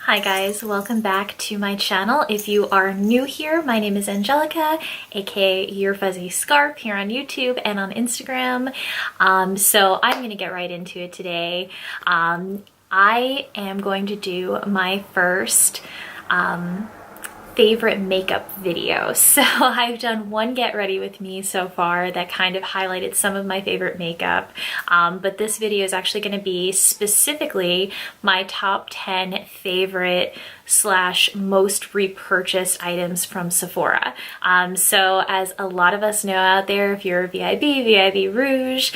Hi guys, welcome back to my channel. If you are new here, my name is Angelica, aka Your Fuzzy Scarf, here on YouTube and on Instagram. So I'm gonna get right into it today. I am going to do my first favorite makeup video. So I've done one get ready with me so far that kind of highlighted some of my favorite makeup, but this video is actually going to be specifically my top 10 favorite / most repurchased items from Sephora. So as a lot of us know out there, if you're a VIB Rouge,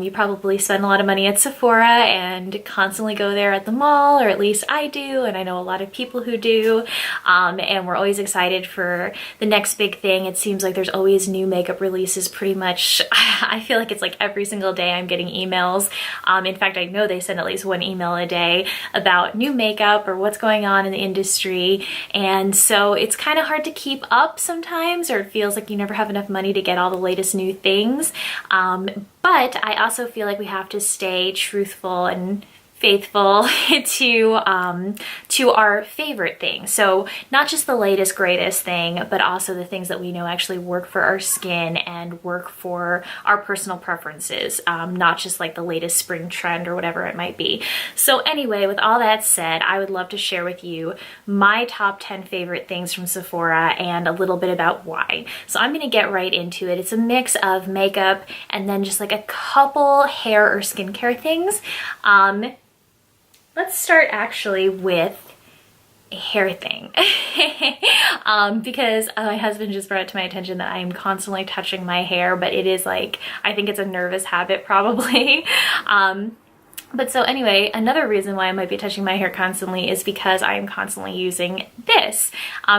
you probably spend a lot of money at Sephora and constantly go there at the mall, or at least I do, and I know a lot of people who do, and we're always excited for the next big thing. It seems like there's always new makeup releases pretty much. I feel like it's like every single day I'm getting emails. In fact, I know they send at least one email a day about new makeup or what's going on in the industry, and so it's kind of hard to keep up sometimes, or it feels like you never have enough money to get all the latest new things. But I also feel like we have to stay truthful and faithful to our favorite things. So not just the latest greatest thing, but also the things that we know actually work for our skin and work for our personal preferences, not just like the latest spring trend or whatever it might be. So anyway, with all that said, I would love to share with you my top 10 favorite things from Sephora and a little bit about why. So I'm gonna get right into it. It's a mix of makeup and then just like a couple hair or skincare things. Let's start actually with a hair thing because my husband just brought it to my attention that I am constantly touching my hair, but it is like, I think it's a nervous habit probably. But so anyway, another reason why I might be touching my hair constantly is because I am constantly using this.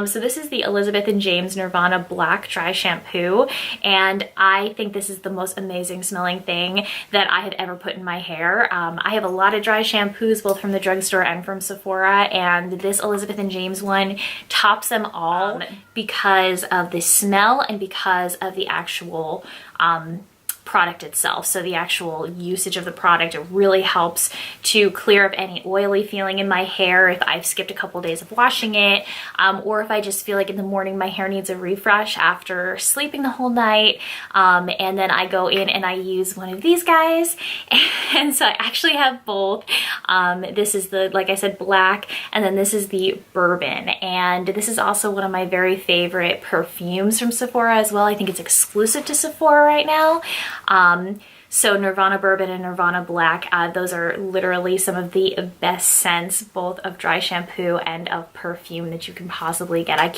So this is the Elizabeth & James Nirvana Black Dry Shampoo, and I think this is the most amazing smelling thing that I have ever put in my hair. I have a lot of dry shampoos, both from the drugstore and from Sephora, and this Elizabeth & James one tops them all because of the smell and because of the actual product itself. So the actual usage of the product, it really helps to clear up any oily feeling in my hair if I've skipped a couple days of washing it, or if I just feel like in the morning my hair needs a refresh after sleeping the whole night, and then I go in and I use one of these guys, and so I actually have both. This is the, like I said, black, and then this is the bourbon, and this is also one of my very favorite perfumes from Sephora as well. I think it's exclusive to Sephora right now. So Nirvana Bourbon and Nirvana Black, those are literally some of the best scents, both of dry shampoo and of perfume, that you can possibly get. I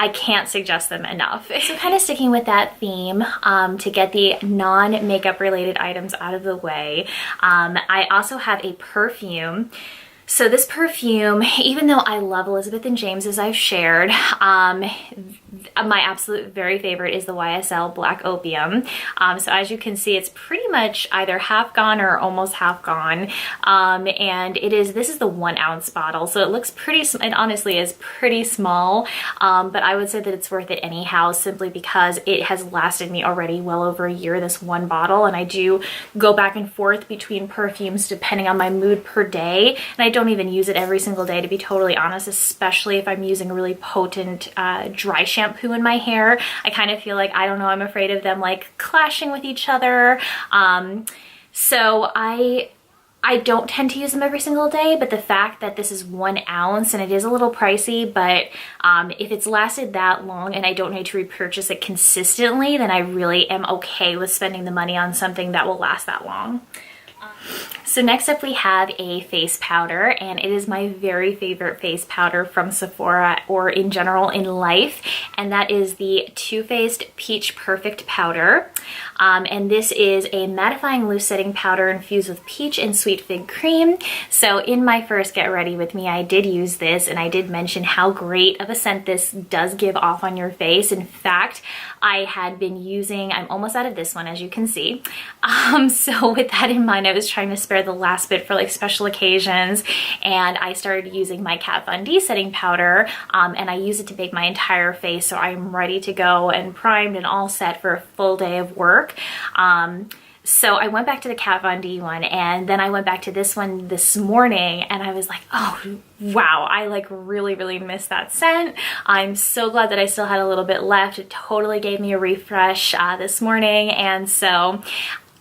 can't suggest them enough. So kind of sticking with that theme, to get the non-makeup related items out of the way, I also have a perfume. So this perfume, even though I love Elizabeth & James, as I've shared, my absolute very favorite is the YSL Black Opium. So as you can see, it's pretty much either half gone or almost half gone. And this is the 1 ounce bottle. So it looks pretty, it honestly is pretty small, but I would say that it's worth it anyhow, simply because it has lasted me already well over a year, this one bottle. And I do go back and forth between perfumes depending on my mood per day. And I don't even use it every single day, to be totally honest, especially if I'm using a really potent dry shampoo in my hair. I kind of feel like, I don't know, I'm afraid of them like clashing with each other. So I don't tend to use them every single day, but the fact that this is 1 ounce and it is a little pricey, but if it's lasted that long and I don't need to repurchase it consistently, then I really am okay with spending the money on something that will last that long. So next up we have a face powder, and it is my very favorite face powder from Sephora, or in general in life, and that is the Too Faced Peach Perfect Powder. And this is a mattifying loose setting powder infused with peach and sweet fig cream. So in my first get ready with me, I did use this, and I did mention how great of a scent this does give off on your face. In fact, I had been using, I'm almost out of this one, as you can see. So with that in mind, I was trying to spare the last bit for like special occasions, and I started using my Kat Von D setting powder, and I use it to bake my entire face, so I'm ready to go and primed and all set for a full day of work. So I went back to the Kat Von D one, and then I went back to this one this morning, and I was like, oh wow, I like really miss that scent. I'm so glad that I still had a little bit left. It totally gave me a refresh this morning, and so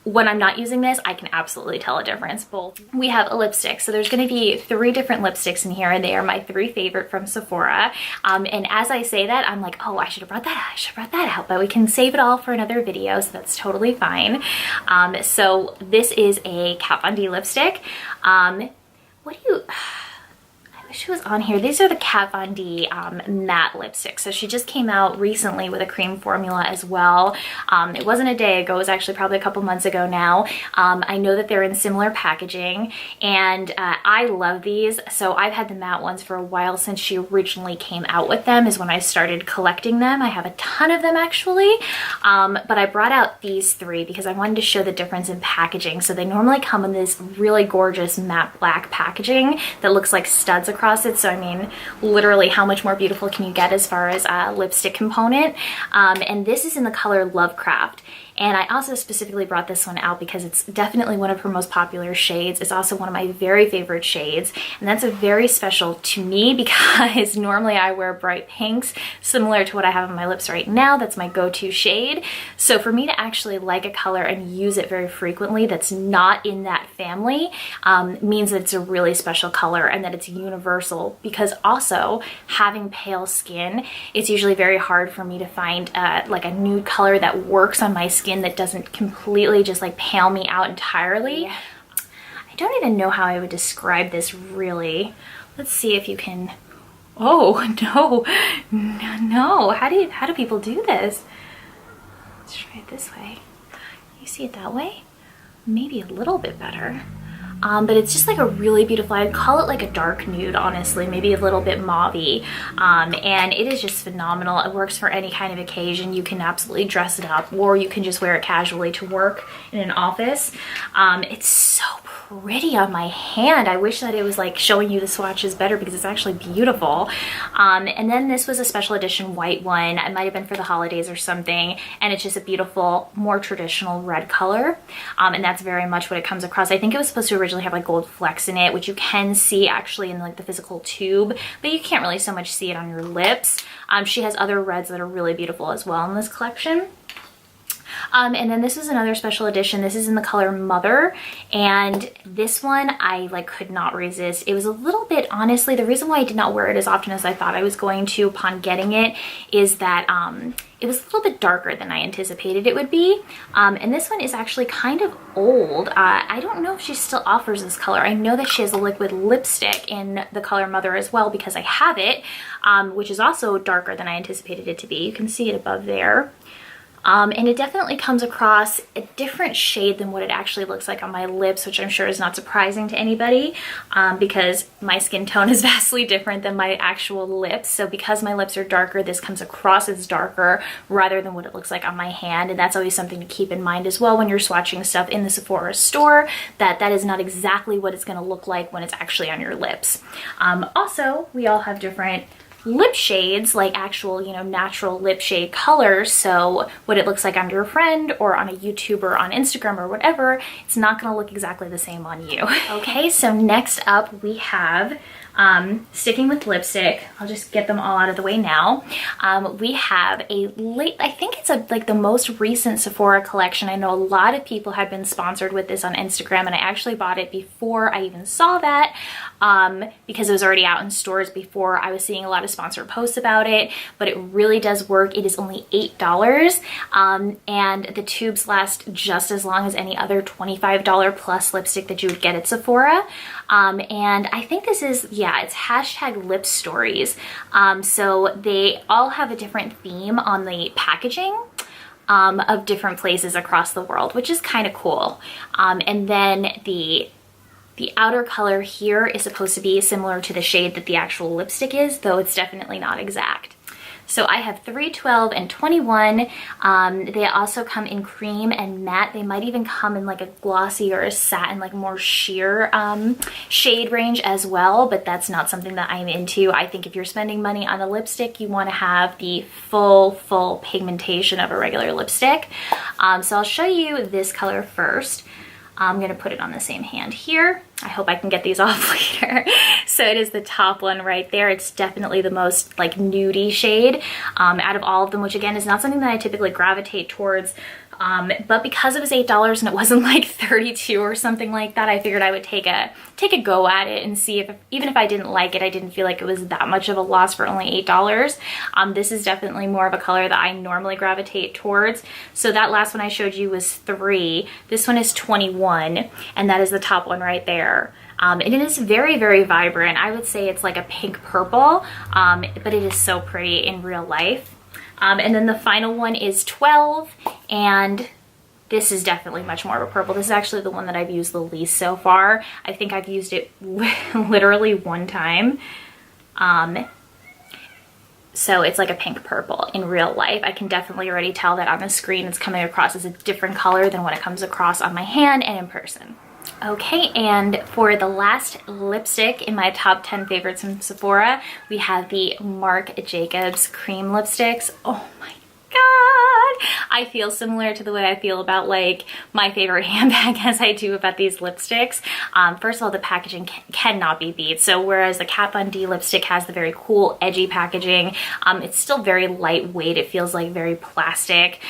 when I'm not using this, I can absolutely tell a difference. Both. We have a lipstick. So there's going to be 3 different lipsticks in here, and they are my 3 favorite from Sephora. And as I say that, I'm like, oh, I should have brought that out. I should have brought that out. But we can save it all for another video, so that's totally fine. So this is a Kat Von D lipstick. I wish it was on here. These are the Kat Von D matte lipsticks. So she just came out recently with a cream formula as well. It wasn't a day ago. It was actually probably a couple months ago now. I know that they're in similar packaging, and I love these. So I've had the matte ones for a while. Since she originally came out with them is when I started collecting them. I have a ton of them actually, but I brought out these 3 because I wanted to show the difference in packaging. So they normally come in this really gorgeous matte black packaging that looks like studs across it. So I mean, literally how much more beautiful can you get as far as a lipstick component? And this is in the color Lovecraft. And I also specifically brought this one out because it's definitely one of her most popular shades. It's also one of my very favorite shades. And that's a very special to me because normally I wear bright pinks, similar to what I have on my lips right now. That's my go-to shade. So for me to actually like a color and use it very frequently that's not in that family means that it's a really special color and that it's universal, because also having pale skin, it's usually very hard for me to find like a nude color that works on my skin that doesn't completely just like pale me out entirely. I don't even know how I would describe this really. Let's see if you can. Oh no, how do people do this? Let's try it this way. You see it that way? Maybe a little bit better. But it's just like a really beautiful, I'd call it like a dark nude, honestly, maybe a little bit mauve-y. And it is just phenomenal. It works for any kind of occasion. You can absolutely dress it up, or you can just wear it casually to work in an office. It's so pretty on my hand. I wish that it was like showing you the swatches better because it's actually beautiful. And then this was a special edition white one. It might have been for the holidays or something. And it's just a beautiful, more traditional red color. And that's very much what it comes across. I think it was supposed to originally have like gold flecks in it, which you can see actually in like the physical tube, but you can't really so much see it on your lips. She has other reds that are really beautiful as well in this collection. And then this is another special edition. This is in the color Mother, and this one I like could not resist. It was a little bit, honestly, the reason why I did not wear it as often as I thought I was going to upon getting it is that it was a little bit darker than I anticipated it would be. And this one is actually kind of old. I don't know if she still offers this color. I know that she has a liquid lipstick in the color Mother as well because I have it, which is also darker than I anticipated it to be. You can see it above there. And it definitely comes across a different shade than what it actually looks like on my lips, which I'm sure is not surprising to anybody because my skin tone is vastly different than my actual lips. So because my lips are darker, this comes across as darker rather than what it looks like on my hand. And that's always something to keep in mind as well when you're swatching stuff in the Sephora store, that that is not exactly what it's going to look like when it's actually on your lips. Also, we all have different lip shades, like actual, you know, natural lip shade colors. So what it looks like on your friend or on a YouTuber on Instagram or whatever, it's not going to look exactly the same on you. Okay, so next up we have sticking with lipstick. I'll just get them all out of the way now. We have a late, I think it's like the most recent Sephora collection. I know a lot of people have been sponsored with this on Instagram, and I actually bought it before I even saw that because it was already out in stores before I was seeing a lot of sponsored posts about it, but it really does work. It is only $8 and the tubes last just as long as any other $25 plus lipstick that you would get at Sephora. And I think this is, yeah, it's hashtag lip stories. So they all have a different theme on the packaging of different places across the world, which is kind of cool. And then the outer color here is supposed to be similar to the shade that the actual lipstick is, though it's definitely not exact. So I have 3, 12, and 21. They also come in cream and matte. They might even come in like a glossy or a satin, like more sheer shade range as well, but that's not something that I'm into. I think if you're spending money on a lipstick, you want to have the full pigmentation of a regular lipstick. So I'll show you this color first. I'm gonna put it on the same hand here. I hope I can get these off later. So it is the top one right there. It's definitely the most like nudie shade out of all of them, which again is not something that I typically gravitate towards. But because it was $8 and it wasn't like 32 or something like that, I figured I would take a go at it and see if, even if I didn't like it, I didn't feel like it was that much of a loss for only $8. This is definitely more of a color that I normally gravitate towards. So that last one I showed you was 3. This one is 21, and that is the top one right there. And it is very vibrant. I would say it's like a pink purple, but it is so pretty in real life. And then the final one is 12, and this is definitely much more of a purple. This is actually the one that I've used the least so far. I think I've used it literally one time. So it's like a pink purple in real life. I can definitely already tell that on the screen it's coming across as a different color than when it comes across on my hand and in person. Okay, and for the last lipstick in my top 10 favorites from Sephora, we have the Marc Jacobs cream lipsticks. Oh my god! I feel similar to the way I feel about like my favorite handbag as I do about these lipsticks. First of all, the packaging cannot be beat. So whereas the Kat Von D lipstick has the very cool edgy packaging, it's still very lightweight. It feels like very plastic.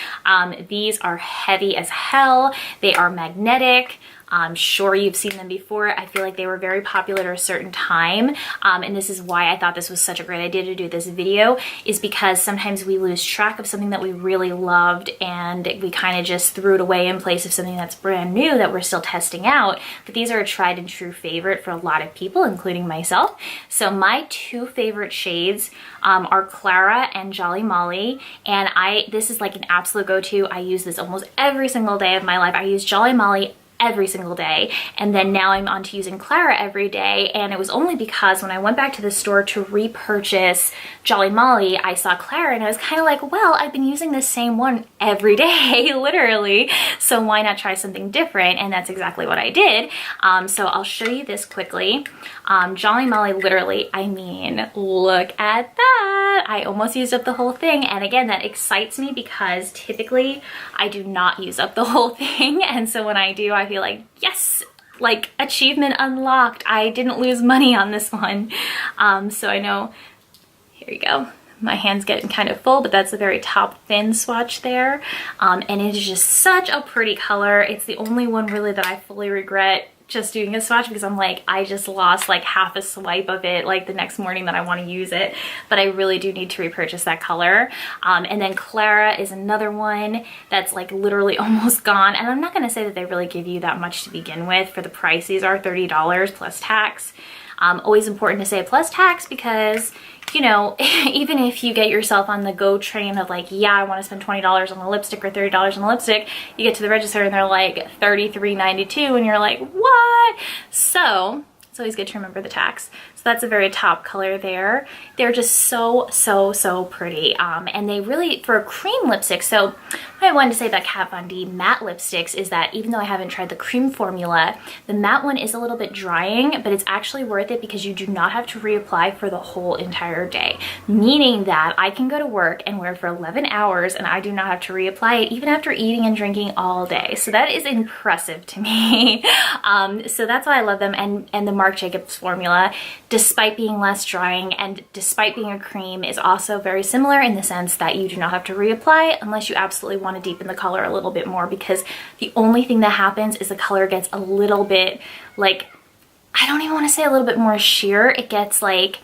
These are heavy as hell. They are magnetic. I'm sure you've seen them before. I feel like they were very popular at a certain time, and this is why I thought this was such a great idea to do this video, is because sometimes we lose track of something that we really loved and we kind of just threw it away in place of something that's brand new that we're still testing out. But these are a tried and true favorite for a lot of people, including myself. So my 2 favorite shades are Clara and Jolly Molly, and this is like an absolute go-to. I use this almost every single day of my life. I use Jolly Molly every single day, and then now I'm on to using Clara every day. And it was only because when I went back to the store to repurchase Jolly Molly, I saw Clara and I was kind of like, well, I've been using the same one every day literally, so why not try something different? And that's exactly what I did. So I'll show you this quickly. Jolly Molly, literally, I mean, look at that. I almost used up the whole thing, and again, that excites me because typically I do not use up the whole thing, and so when I do, I feel like, yes, like achievement unlocked. I didn't lose money on this one. So I know, here you go. My hand's getting kind of full, but that's the very top thin swatch there. And it is just such a pretty color. It's the only one really that I fully regret just doing a swatch, because I'm like, I just lost like half a swipe of it like the next morning that I want to use it, but I really do need to repurchase that color. And then Clara is another one that's like literally almost gone, and I'm not going to say that they really give you that much to begin with. For the price, these are $30 plus tax. Always important to say plus tax, because you know, even if you get yourself on the go train of like, yeah, I want to spend $20 on a lipstick or $30 on a lipstick, you get to the register and they're like $33.92, and you're like, what? So it's always good to remember the tax. So that's a very top color there. They're just so pretty. And they really, for a cream lipstick, so what I wanted to say about Kat Von D matte lipsticks is that even though I haven't tried the cream formula, the matte one is a little bit drying, but it's actually worth it because you do not have to reapply for the whole entire day. Meaning that I can go to work and wear it for 11 hours and I do not have to reapply it even after eating and drinking all day. So that is impressive to me. So that's why I love them. And the Marc Jacobs formula, despite being less drying and despite being a cream, is also very similar in the sense that you do not have to reapply unless you absolutely want to deepen the color a little bit more, because the only thing that happens is the color gets a little bit like, I don't even want to say a little bit more sheer, it gets like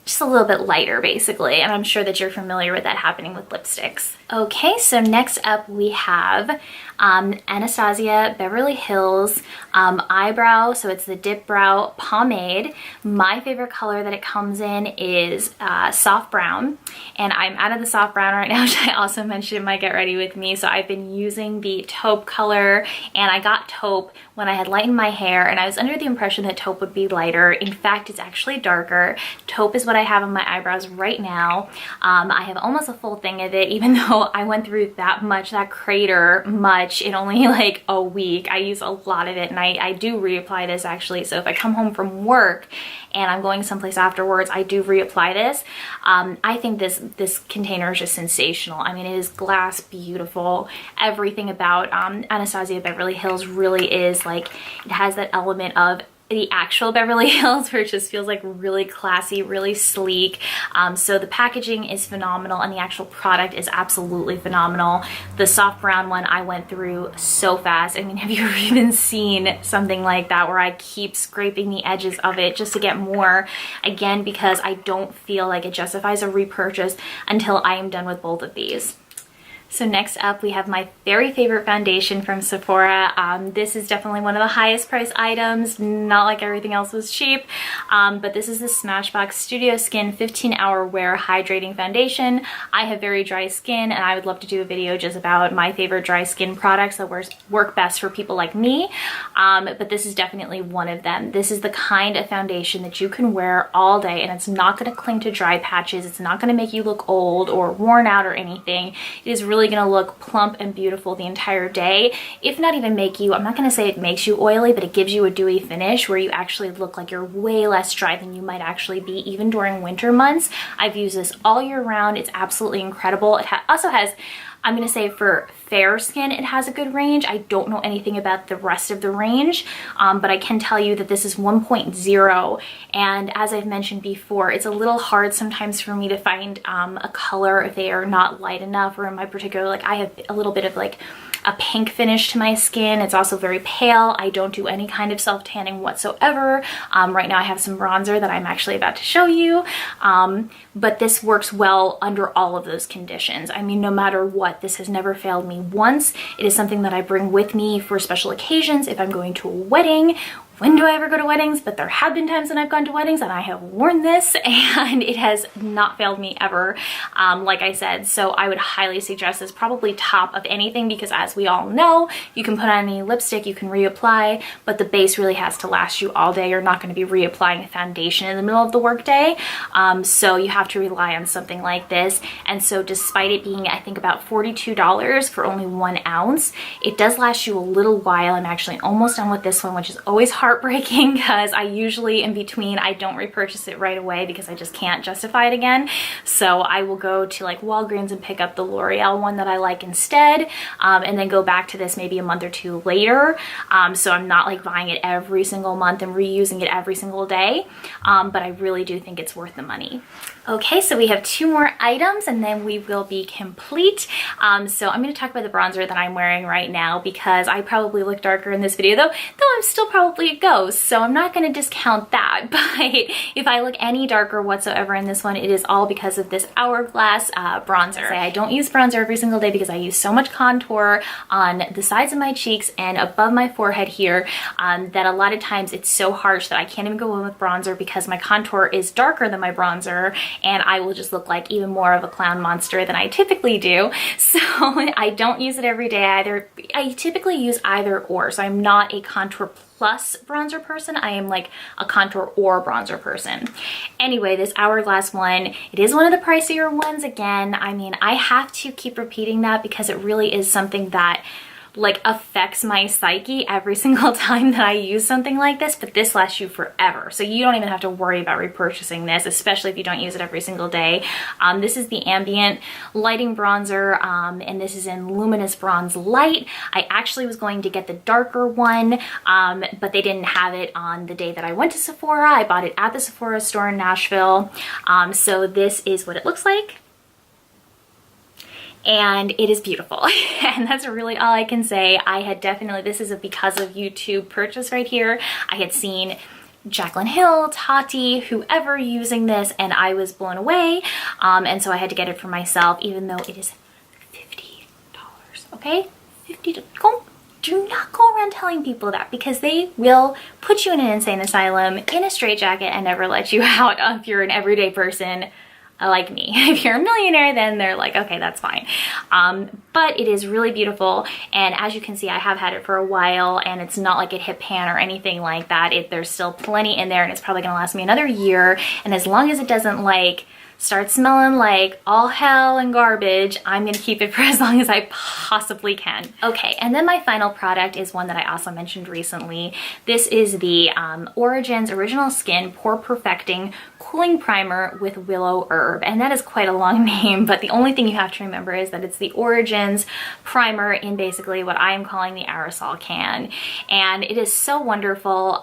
just a little bit lighter basically, and I'm sure that you're familiar with that happening with lipsticks. Okay, so next up we have Anastasia Beverly Hills eyebrow, so it's the dip brow pomade. My favorite color that it comes in is soft brown, and I'm out of the soft brown right now, which I also mentioned in my Get Ready With Me. So I've been using the taupe color, and I got taupe when I had lightened my hair, and I was under the impression that taupe would be lighter. In fact, it's actually darker. Taupe is what what I have on my eyebrows right now. I have almost a full thing of it, even though I went through that crater much in only like a week. I use a lot of it, and I do reapply this actually. So if I come home from work and I'm going someplace afterwards, I do reapply this. I think this container is just sensational. I mean, it is glass beautiful. Everything about Anastasia Beverly Hills really is like, it has that element of the actual Beverly Hills, where it just feels like really classy, really sleek. So the packaging is phenomenal, and the actual product is absolutely phenomenal. The soft brown one I went through so fast. I mean, have you ever even seen something like that, where I keep scraping the edges of it just to get more? Again, because I don't feel like it justifies a repurchase until I am done with both of these. So next up, we have my very favorite foundation from Sephora. This is definitely one of the highest price items, not like everything else was cheap, but this is the Smashbox Studio Skin 15-Hour Wear Hydrating Foundation. I have very dry skin, and I would love to do a video just about my favorite dry skin products that work best for people like me, but this is definitely one of them. This is the kind of foundation that you can wear all day, and it's not going to cling to dry patches. It's not going to make you look old or worn out or anything. It is really going to look plump and beautiful the entire day, if not even make you, I'm not going to say it makes you oily, but it gives you a dewy finish where you actually look like you're way less dry than you might actually be, even during winter months. I've used this all year round. It's absolutely incredible. It also has, I'm going to say, for fair skin, it has a good range. I don't know anything about the rest of the range, but I can tell you that this is 1.0, and as I've mentioned before, it's a little hard sometimes for me to find a color if they are not light enough, or in my particular, like I have a little bit of like a pink finish to my skin. It's also very pale. I don't do any kind of self-tanning whatsoever. Right now I have some bronzer that I'm actually about to show you, but this works well under all of those conditions. I mean, no matter what, this has never failed me once. It is something that I bring with me for special occasions. If I'm going to a wedding, when do I ever go to weddings? But there have been times when I've gone to weddings and I have worn this, and it has not failed me ever, like I said. So I would highly suggest this, probably top of anything, because as we all know, you can put on any lipstick, you can reapply, but the base really has to last you all day. You're not going to be reapplying a foundation in the middle of the workday, so you have to rely on something like this. And so despite it being, I think, about $42 for only 1 ounce, it does last you a little while. I'm actually almost done with this one, which is always heartbreaking, because I usually, in between, I don't repurchase it right away because I just can't justify it again. So I will go to like Walgreens and pick up the L'Oreal one that I like instead, and then go back to this maybe a month or two later. So I'm not like buying it every single month and reusing it every single day, but I really do think it's worth the money. Okay, so we have 2 more items and then we will be complete. So I'm going to talk about the bronzer that I'm wearing right now, because I probably look darker in this video, though I'm still probably a ghost, so I'm not going to discount that. But if I look any darker whatsoever in this one, it is all because of this Hourglass bronzer. I don't use bronzer every single day because I use so much contour on the sides of my cheeks and above my forehead here, that a lot of times it's so harsh that I can't even go in with bronzer because my contour is darker than my bronzer, and I will just look like even more of a clown monster than I typically do. So I don't use it every day either. I typically use either or, so I'm not a contour plus bronzer person. I am like a contour or bronzer person. Anyway, this Hourglass one, it is one of the pricier ones again. I mean, I have to keep repeating that because it really is something that like affects my psyche every single time that I use something like this, but this lasts you forever. So you don't even have to worry about repurchasing this, especially if you don't use it every single day. This is the Ambient Lighting Bronzer, and this is in Luminous Bronze Light. I actually was going to get the darker one, but they didn't have it on the day that I went to Sephora. I bought it at the Sephora store in Nashville. So this is what it looks like. And it is beautiful. And that's really all I can say. I had definitely, this is a because of YouTube purchase right here. I had seen Jaclyn Hill, Tati, whoever using this, and I was blown away. And so I had to get it for myself, even though it is $50, okay? $50, do not go around telling people that, because they will put you in an insane asylum in a straitjacket and never let you out if you're an everyday person. like me. If you're a millionaire, then they're like, okay, that's fine. But it is really beautiful, and as you can see, I have had it for a while, and it's not like it hit pan or anything like that. There's still plenty in there, and it's probably gonna last me another year, and as long as it doesn't like start smelling like all hell and garbage, I'm gonna keep it for as long as I possibly can. Okay, and then my final product is one that I also mentioned recently. This is the Origins Original Skin Pore Perfecting Cooling Primer with Willow Herb, and that is quite a long name, but the only thing you have to remember is that it's the Origins primer in basically what I'm calling the aerosol can, and it is so wonderful.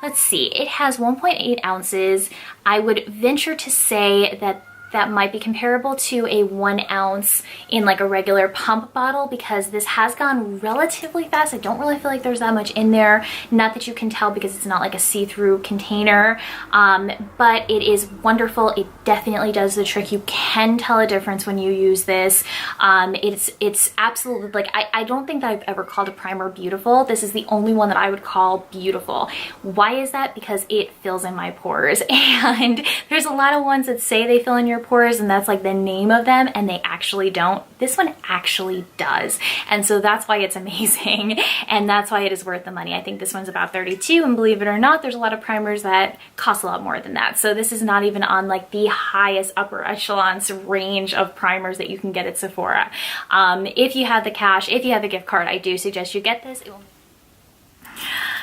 Let's see, it has 1.8 ounces. I would venture to say that that might be comparable to a 1 ounce in like a regular pump bottle, because this has gone relatively fast. I don't really feel like there's that much in there. Not that you can tell because it's not like a see-through container, but it is wonderful. It definitely does the trick. You can tell a difference when you use this. It's absolutely, like, I don't think that I've ever called a primer beautiful. This is the only one that I would call beautiful. Why is that? Because it fills in my pores, and there's a lot of ones that say they fill in your pores and that's like the name of them, and they actually don't. This one actually does, and so that's why it's amazing, and that's why it is worth the money. I think this one's about $32, and believe it or not, there's a lot of primers that cost a lot more than that. So this is not even on like the highest upper echelons range of primers that you can get at Sephora. If you have the cash, if you have a gift card, I do suggest you get this.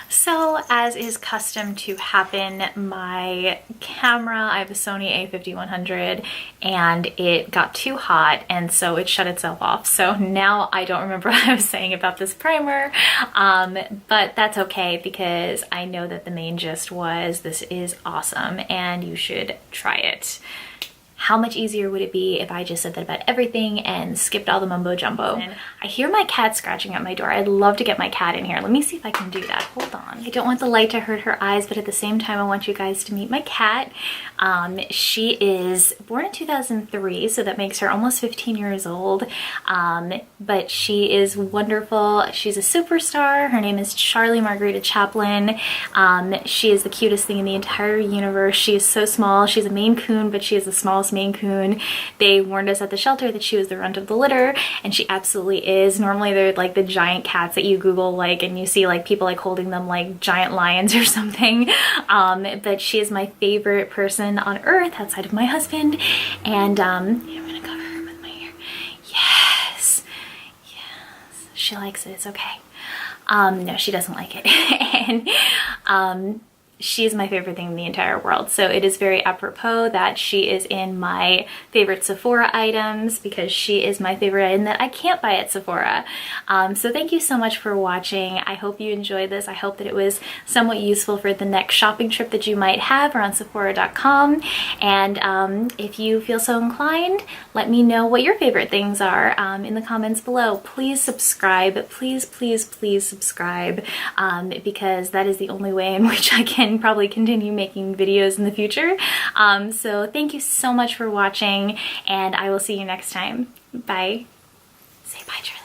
So, as is custom to happen, my camera, I have a Sony a5100, and it got too hot, and so it shut itself off. So now I don't remember what I was saying about this primer, but that's okay, because I know that the main gist was this is awesome and you should try it. How much easier would it be if I just said that about everything and skipped all the mumbo jumbo? And I hear my cat scratching at my door. I'd love to get my cat in here. Let me see if I can do that. Hold on. I don't want the light to hurt her eyes, but at the same time, I want you guys to meet my cat. She is born in 2003, so that makes her almost 15 years old. But she is wonderful. She's a superstar. Her name is Charlie Margarita Chaplin. She is the cutest thing in the entire universe. She is so small. She's a Maine Coon, but she is the smallest Maine Coon. They warned us at the shelter that she was the runt of the litter, and she absolutely is. Normally they're like the giant cats that you Google, like, and you see like people like holding them like giant lions or something. But she is my favorite person on earth outside of my husband, and I'm gonna cover her with my hair. Yes, yes, she likes it. It's okay. No, she doesn't like it. And she is my favorite thing in the entire world. So it is very apropos that she is in my favorite Sephora items, because she is my favorite item that I can't buy at Sephora. So thank you so much for watching. I hope you enjoyed this. I hope that it was somewhat useful for the next shopping trip that you might have around Sephora.com. And if you feel so inclined, let me know what your favorite things are in the comments below. Please subscribe. Please, please, please subscribe, because that is the only way in which I can probably continue making videos in the future. So thank you so much for watching, and I will see you next time. Bye. Say bye, Charlie.